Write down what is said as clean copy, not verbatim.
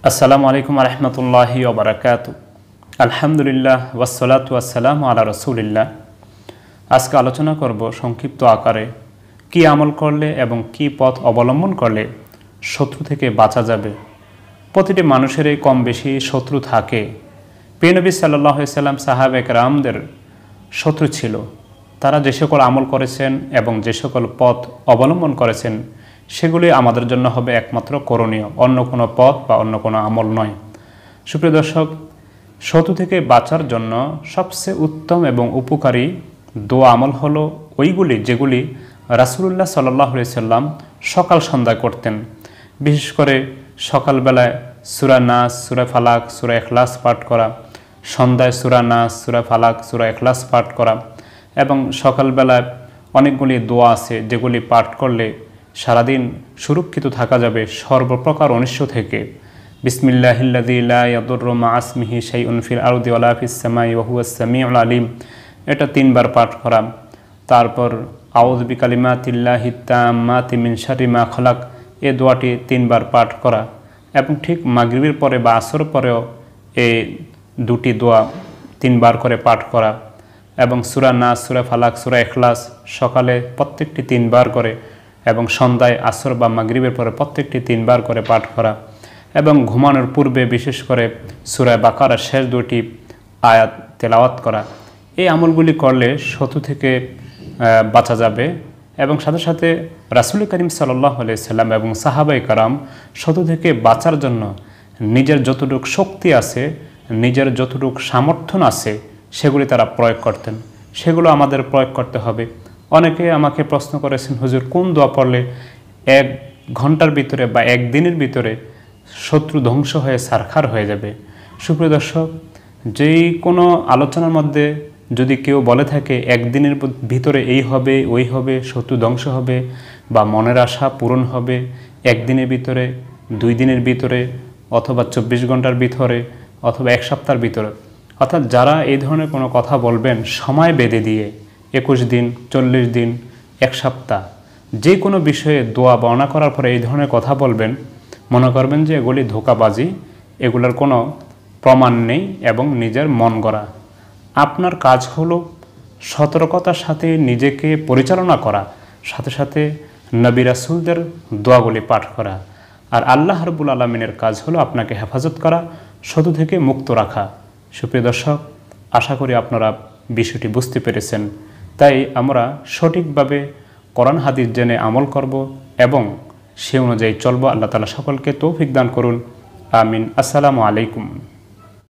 আসসালামু আলাইকুম রহমতুল্লাহি ওয়া বারাকাতুহু। আলহামদুলিল্লাহ ওয়াসসালাতু ওয়াসসালামু আলা রাসূলিল্লাহ। আজকে আলোচনা করব সংক্ষিপ্ত আকারে কি আমল করলে এবং কি পথ অবলম্বন করলে শত্রু থেকে বাঁচা যাবে। প্রতিটি মানুষেরই কম বেশি শত্রু থাকে। প্রিয় নবী সাল্লাল্লাহু আলাইহি সাল্লাম সাহাবা একরামদের শত্রু ছিল। তারা যে সকল আমল করেছেন এবং যে সকল পথ অবলম্বন করেছেন সেগুলি আমাদের জন্য হবে একমাত্র করণীয়, অন্য কোনো পথ বা অন্য কোনো আমল নয়। সুপ্রিয় দর্শক, শত্রু থেকে বাঁচার জন্য সবচেয়ে উত্তম এবং উপকারী দোয়া আমল হলো ওইগুলি যেগুলি রাসূলুল্লাহ সাল্লাল্লাহু আলাইহি সাল্লাম সকাল সন্ধ্যা করতেন। বিশেষ করে সকালবেলায় সূরা নাস, সূরা ফালাক, সূরা ইখলাস পাঠ করা, সন্ধ্যায় সূরা নাস, সূরা ফালাক, সূরা ইখলাস পাঠ করা এবং সকালবেলায় অনেকগুলি দোয়া আছে যেগুলি পাঠ করলে সারাদিন সুরক্ষিত থাকা যাবে সর্বপ্রকার অনিষ্ট থেকে। বিসমিল্লাহিল্লাযী লা ইয়াদুররু মা ইসমিহি শাইউন ফিল আরদি ওয়ালা ফিস সামাই ওয়া হুয়াস সামিউল আলিম, এটা 3 বার পাঠ করা। তারপর আউযু বিকালিমাতিল্লাহিত তাম্মাতি মিন শাররি মা খালাক, এই দোয়াটি 3 বার পাঠ করা এবং ঠিক মাগরিবের পরে বা আসর পরেও এই দুটি দোয়া 3 বার করে পাঠ করা এবং সূরা নাস, সূরা ফালাক, সূরা ইখলাস সকালে প্রত্যেকটি 3 বার করে এবং সন্ধ্যায় আসর বা মাগরিবের পরে প্রত্যেকটি 3 বার করে পাঠ করা এবং ঘুমানোর পূর্বে বিশেষ করে সূরা বাকারার শেষ 2টি আয়াত তেলাওয়াত করা। এই আমলগুলি করলে শত্রু থেকে বাঁচা যাবে এবং সাথে সাথে রাসূল করিম সাল্লাল্লাহু আলাইহি সাল্লাম এবং সাহাবায়ে কেরাম শত্রু থেকে বাঁচার জন্য নিজের যতটুকু শক্তি আছে, নিজের যতটুকু সামর্থ্য আছে সেগুলি তারা প্রয়োগ করতেন। সেগুলো আমাদের প্রয়োগ করতে হবে। অনেকে আমাকে প্রশ্ন করেছেন, হুজুর কোন দোয়া পড়লে 1 ঘন্টার ভিতরে বা 1 দিনের ভিতরে শত্রু ধ্বংস হয়ে ছারখার হয়ে যাবে। সুপ্রিয় দর্শক, যেই কোনো আলোচনার মধ্যে যদি কেউ বলে থাকে 1 দিনের ভিতরে এই হবে, ওই হবে, শত্রু ধ্বংস হবে বা মনের আশা পূরণ হবে 1 দিনের ভিতরে, 2 দিনের ভিতরে অথবা 24 ঘন্টার ভিতরে অথবা 1 সপ্তাহের ভিতরে, অর্থাৎ যারা এই ধরনের কোনো কথা বলবেন সময় বেঁধে দিয়ে 21 দিন, 40 দিন, 1 সপ্তাহ, যে কোনো বিষয়ে দোয়া বর্ণনা করার পরে এই ধরনের কথা বলবেন, মনে করবেন যে এগুলি ধোঁকাবাজি, এগুলোর কোনো প্রমাণ নেই এবং নিজের মন গড়া। আপনার কাজ হলো সতর্কতার সাথে নিজেকে পরিচালনা করা, সাথে সাথে নবী রাসূলদের দোয়াগুলি পাঠ করা। আর আল্লাহ রাব্বুল আলামিনের কাজ হলো আপনাকে হেফাজত করা, শত্রু থেকে মুক্ত রাখা। সুপ্রিয় দর্শক, আশা করি আপনারা বিষয়টি বুঝতে পেরেছেন। তাই আমরা সঠিকভাবে কোরআন হাদিস জেনে আমল করব এবং সে অনুযায়ী চলব। আল্লাহ তাআলা সকলকে তৌফিক দান করুন। আমিন। আসসালামু আলাইকুম।